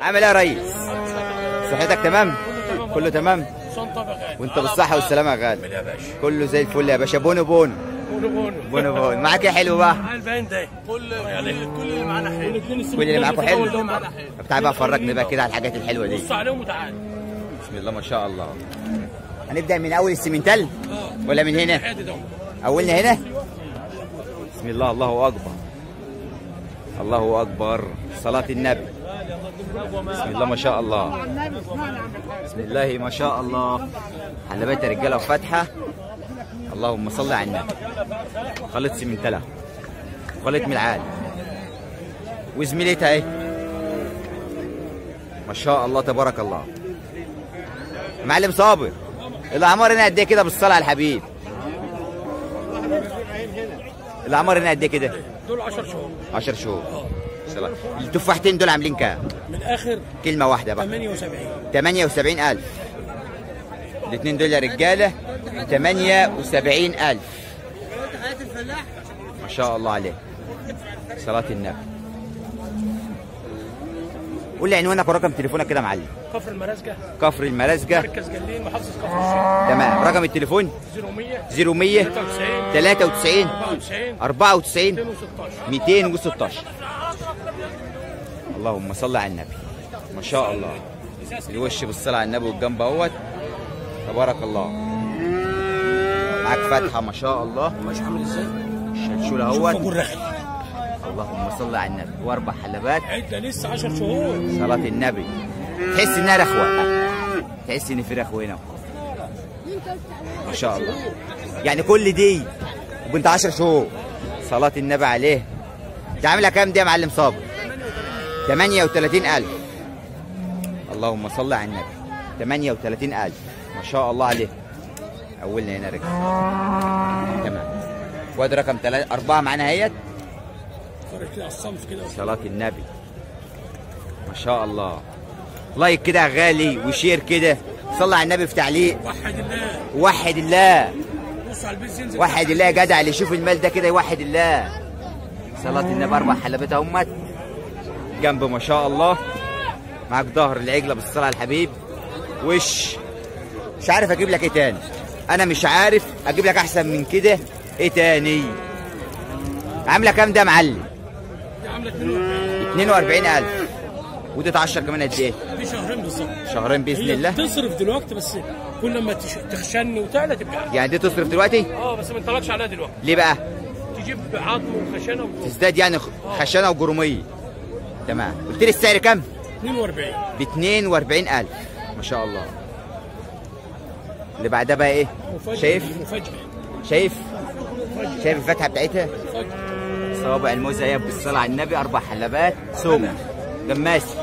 عامل ايه يا ريس؟ صحتك تمام؟ كله تمام؟ وانت بالصحة والسلامة يا غالي. كله زي الفل يا باشا. بونو بونو بونو بونو. معاك ايه حلو بقى؟ كل اللي معانا حلو. كل اللي معاكم حلو؟ طب تعالى بقى فرجني بقى كده على الحاجات الحلوة دي. بص عليهم وتعالى. بسم الله ما شاء الله. هنبدأ من أول السمنتال ولا من هنا؟ أولنا هنا؟ بسم الله الله أكبر. الله أكبر. صلاة النبي. بسم الله ما شاء الله. بسم الله ما شاء الله. حلبات رجاله وفاتحه. اللهم صل على النبي. خلط سمنتله خلط من العال وزميلتها اهي ما شاء الله تبارك الله. معلم صابر الاعمار هنا قد ايه كده بالصلاه على الحبيب؟ الاعمار هنا قد ايه كده؟ دول 10 شهور. 10 شهور. التفاحتين دول عاملين كام؟ من الاخر كلمة واحدة بقى. 78,000. الاثنين دول يا رجالة 78,000. ما شاء الله عليه. صلاة النبي. قول لي عنوانك ورقم تليفونك كده يا معلم. كفر المرازجة. كفر المرازجة. مركز جليل محافظة كفر الشيخ. تمام. رقم التليفون 0100 93 94 216. اللهم صل على النبي. ما شاء الله. الوش بالصلاة على النبي والجنب اهوت تبارك الله. معاك فتحة ما شاء الله. ماشي عامل ازاي؟ الشلشول اهوت. اللهم صل على النبي. واربع حلبات. عدة لسه 10 شهور. صلاة النبي. تحس انها رخوة. تحس ان في رخوة هنا. ما شاء الله. يعني كل دي وبنت 10 شهور. صلاة النبي عليه. انت عاملها كام دي يا معلم صابر؟ 38,000. اللهم صل على النبي. 38,000 ما شاء الله عليه. اولنا هنا رجل. تمام. وادي رقم 4 معانا اهيت. فرق كده على الصنف كده. صلاة النبي. ما شاء الله. لايك كده يا غالي وشير كده. صلى على النبي في تعليق. وحد الله. وحد الله. بص على البيت ينزل. وحد الله يا جدع. اللي يشوف المال ده كده يوحد الله. صلاة النبي. 4 حلبات اهمت. جنب ما شاء الله. معاك ظهر العجله بالصلاه على الحبيب. وش مش عارف اجيب لك ايه تاني. انا مش عارف اجيب لك احسن من كده ايه تاني. عامله كام ده يا معلم؟ دي عامله 42,000. ودي اتعشر كمان قد ايه؟ دي شهرين بالظبط. شهرين باذن الله. تصرف دلوقتي بس كل ما تخشن وتعلى تبقى. يعني دي تصرف دلوقتي؟ بس ما انطلقش عليها دلوقتي. ليه بقى؟ تجيب عظم وخشنه تزداد يعني خشنه وجرميه. تمام. قلت لي السعر كام؟ 42. ب 42,000 ما شاء الله. اللي بعدها بقى ايه؟ شايف؟ شايف الفتحه بتاعتها؟ صوابع الموزه هي بالصلاه على النبي. 4 حلبات سوم جماسي.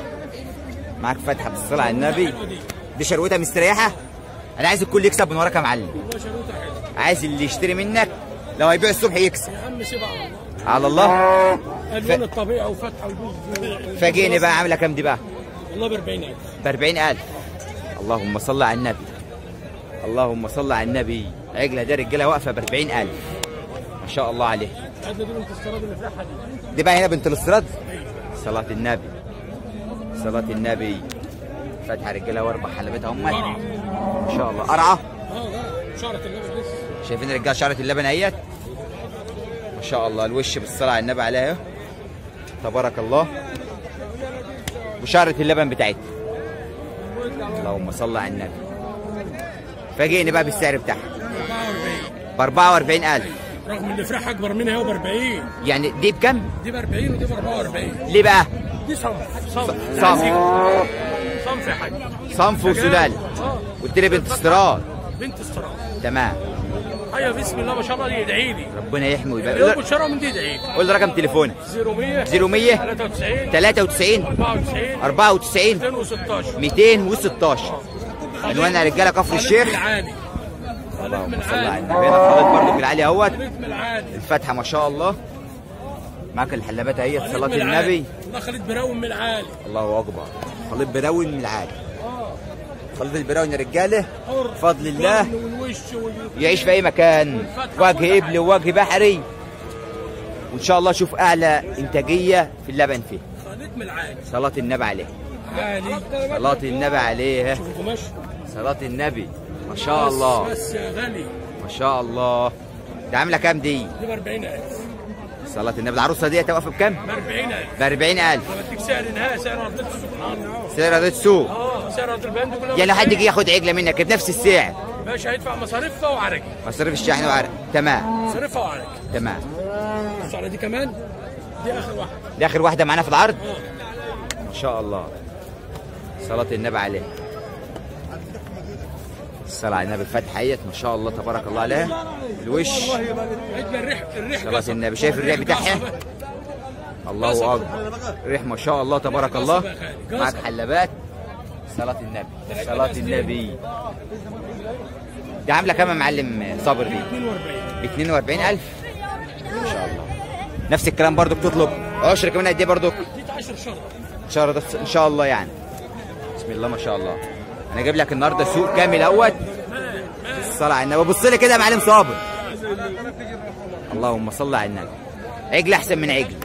معاك فتحه بالصلاه على النبي. دي شروتها مستريحه. انا عايز الكل يكسب من وراك يا معلم. عايز اللي يشتري منك لو هيبيع الصبح يكسب. يا عم سيبها على الله. الوان الطبيعه وفتحه وجوز. فاجئني بقى. عامله كام دي بقى؟ والله ب 40,000. ب 40,000. اللهم صل على النبي. اللهم صل على النبي. عجله دي رجاله واقفه ب 40,000 ما شاء الله عليه. عندنا دي بنت الاستيراد اللي فاتحه دي. دي بقى هنا بنت الاستيراد. صلاة النبي. صلاة النبي. فاتحه رجاله واربع حلبات اهم ما شاء الله. قرعه. شعرة اللبن لسه. شايفين الرجاله شعرة اللبن اهيت ما شاء الله. الوش بالصلاة على النبي عليها اهو تبارك الله. وشعرة اللبن بتاعتها. اللهم صل على النبي. فاجئني بقى بالسعر بتاعها. 44. ب 44,000. رغم ان الفراخ اكبر منها هو ب 40. يعني دي بكم؟ دي ب 40 ودي ب 44. ليه بقى؟ دي صنف. صنف يا حاج. صنف وسلاله. قلت لي بنت استيراد. بنت استيراد. تمام. ايوه بسم الله ما شاء الله. يدعي لي. ربنا يحمي ويبارك. لو بتشرب من دي يدعي لي. قول لي رقم تليفونك. 0100 93 94 216. عنواننا يا رجاله كفر الشيخ. اللهم صل على النبي. هنا خالد برضه في العالي اهوت. الفتحه ما شاء الله. معاك الحلبات اهي. صلاة النبي. الله خالد براون من العالي. الله اكبر. خالد براون من العالي. خالد البراون يا رجاله بفضل الله يعيش في اي مكان. وجه ابل ووجه بحري. وان شاء الله اشوف اعلى انتاجيه في اللبن فيه. خالد من العالي. صلاة النبي عليه. غالي. صلاة النبي عليه. شوف القماش. صلاة النبي ما شاء الله. بس يا غالي. ما شاء الله. دي عامله كام دي؟ دي ب 40,000. صلاة النبي العروسه دي واقفه بكام؟ ب 40,000. ب 40,000. انا بديك سعر نهائي، سعر ارض السوق. سعر ارض السوق. سعر ارض البند كلها. يعني لو حد يجي ياخد عجله منك بنفس السعر باشا هيدفع مصاريفها وعرق. مصاريف الشحن وعرق. تمام. مصاريفها وعرق. تمام. بص على دي كمان. دي اخر واحده. دي اخر واحده معانا في العرض. ما شاء الله. صلاة النبي عليه. الصلاة على النبي الفتحة اهيت ما شاء الله تبارك الله عليها. الوش. الريح. صلاة النبي شايف الريح بتاعها؟ الله اكبر. الريح ما شاء الله تبارك الله. معاك حلبات. صلاة النبي. صلاة النبي. دي عاملة كام يا معلم صابر دي؟ 42. ب 42,000. ما شاء الله. نفس الكلام برضو بتطلب عشر كمان قد ايه برضو؟ دي 10 شهر. شهر ده ان شاء الله يعني. بسم الله ما شاء الله. انا جايب لك النهارده سوق كامل اهوت. الصلاة على النبي. بص لي كده يا معلم صابر. اللهم صل على النبي. عجل احسن من عجل.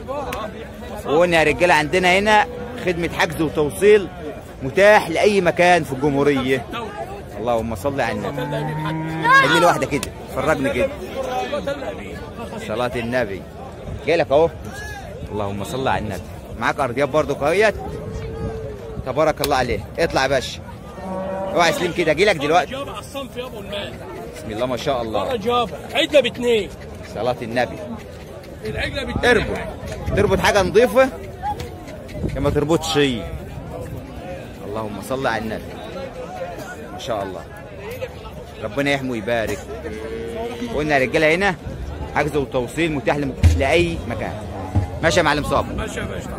وقلنا يا رجاله عندنا هنا خدمه حجز وتوصيل متاح لاي مكان في الجمهوريه. اللهم صل على النبي. خلي لي واحده كده فرجني كده. صلاة النبي. جاي لك اهو. اللهم صل على النبي. معاك ارضيات برضو قويت. تبارك الله عليه. اطلع يا باشا. اوعى سليم كده. اجي لك دلوقتي. جابه على الصنف يابا المال. بسم الله ما شاء الله. جابه عجله باثنين. صلاة النبي. العجله باثنين. تربط حاجه نظيفه ما تربطش شيء. اللهم صل على النبي. ما شاء الله. ربنا يحمي ويبارك. قلنا يا رجاله هنا حجز وتوصيل متاح لاي مكان. ماشي يا معلم صابر. ماشي يا باشا.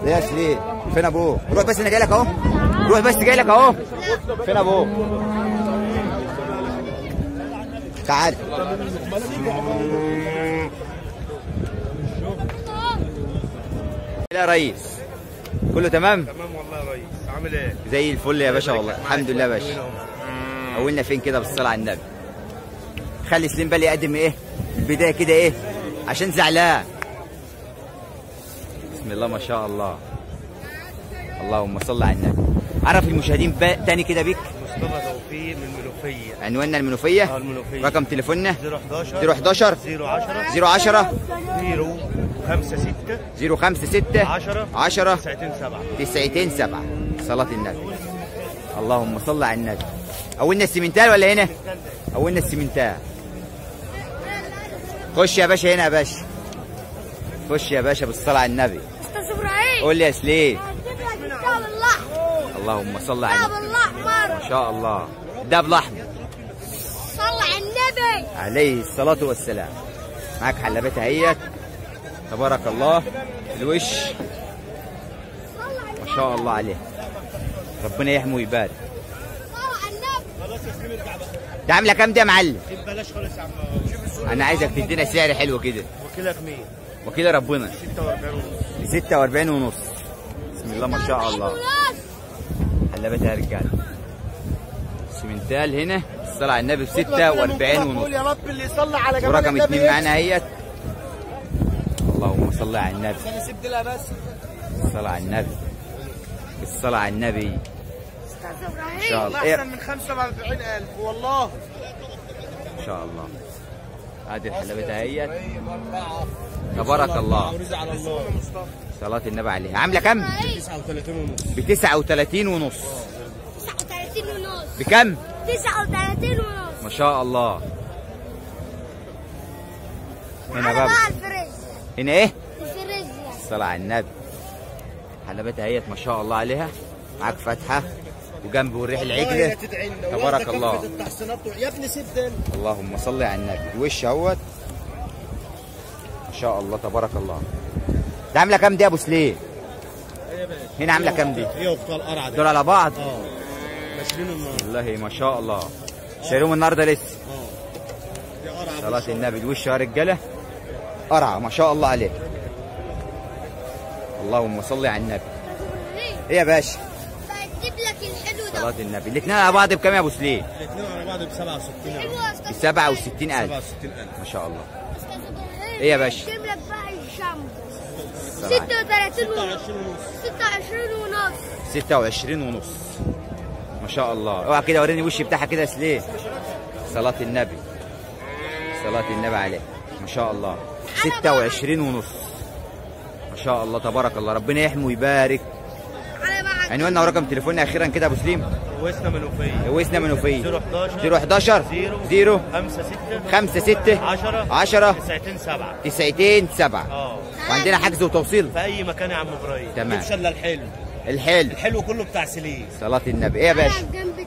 ليش ليه؟ فين ابوه؟ روح بس انا جاي لك اهو. روح بس جاي لك اهو. فين ابوه؟ تعال. يا ريس كله تمام؟ تمام والله يا ريس. عامل ايه؟ زي الفل يا باشا والله. الحمد لله يا باشا. قولنا فين كده بالصلاة على النبي. خلي سليم بالي يقدم ايه؟ البداية كده ايه؟ عشان زعلان. بسم الله ما شاء الله. اللهم صل على النبي. عرف المشاهدين تاني كده بيك. مصطفى توفيق من المنوفية. عنواننا المنوفية. المنوفية. رقم تليفوننا 011 010 056 056 10 10 927. صلاة النبي. اللهم صل على النبي. أولنا السمنتال ولا هنا؟ أولنا السمنتال. خش يا باشا هنا يا باشا. خش يا باشا بالصلاة على النبي. استاذ ابراهيم. قول لي يا سليم. الدب الاحمر. اللهم صل على الدب النبي. الاحمر. ما شاء الله. دب الأحمر. صل على النبي. عليه الصلاة والسلام. معاك حلبات اهيت. تبارك الله. الوش ما شاء الله عليه. ربنا يحمي ويبارك. صل على النبي. ده عامله كام دي يا معلم؟ بلاش خالص يا عم. انا عايزك تدينا سعر حلو كده. وكيلك مين؟ وكيل ربنا 46 ونص. 46 ونص. بسم الله ما شاء الله. حلبات يا رجاله. سمنتال هنا الصلاة على النبي ب 46 ونص. يا رب اللي يصلي على جمال ورقم النبي 2 معانا اهيت. اللهم صل على النبي. انا سبت لها بس. الصلاة على النبي. الصلاة على النبي. استاذ ان ابراهيم. شاء الله. احسن من 45,000 والله. ان شاء الله. هذه الحلبات اهيت. تبارك الله. ورزق على الله. صلاة النبي عليها. عاملة كام؟ 39 ونص. ب 39 ونص. 39 ونص. بكم؟ 39 ونص. ما شاء الله. هنا على بقى. بقى الفريز. هنا ايه؟ الفريز. الصلاة على النبي. حلبات اهيت ما شاء الله عليها. معاك فتحة وجنب والريح العجلة. تبارك الله. يا ابني سيب. اللهم صل على النبي. الوش اهوت ما شاء الله تبارك الله. ده عامله كام دي يا ابو سليم؟ هنا عامله كام دي؟ هي وبتوع القرعه دي. دول على بعض؟ ناشرين النهارده. والله ما شاء الله. شايلهم النهارده لسه. دي قرعه. صلاة النبي. الوش يا رجاله قرعه ما شاء الله عليه. اللهم صل على النبي. ايه يا باشا؟ هجيب لك الحلو ده. صلاة النبي. الاثنين على بعض بكام يا ابو سليم؟ الاثنين على بعض ب 67. حلو يا استاذ. ب 67,000. 67,000. ما شاء الله. استاذ ابراهيم. ايه يا باشا؟ هجيب لك بقى الشامبو. الصلاة عليه. 36 ونص 26 ونص 26 ونص 26 ونص. ما شاء الله. اوعى كده وريني وشي بتاعها كده يا سليم. صلاة النبي. صلاة النبي عليه. ما شاء الله. 26 ونص. ما شاء الله تبارك الله، ربنا يحمي ويبارك. على بعض. عنواننا ورقم تليفوننا اخيرا كده يا ابو سليم. وسنا منوفيه وسنا منوفيه 011 0 5 6 5 6 10 10 9 7 90 7. اه وعندنا حجز وتوصيل في اي مكان يا عم ابراهيم. تمام. مش الا الحلو الحلو. الحلو كله بتاع سليم. صلاة النبي. ايه يا باشا؟ جنب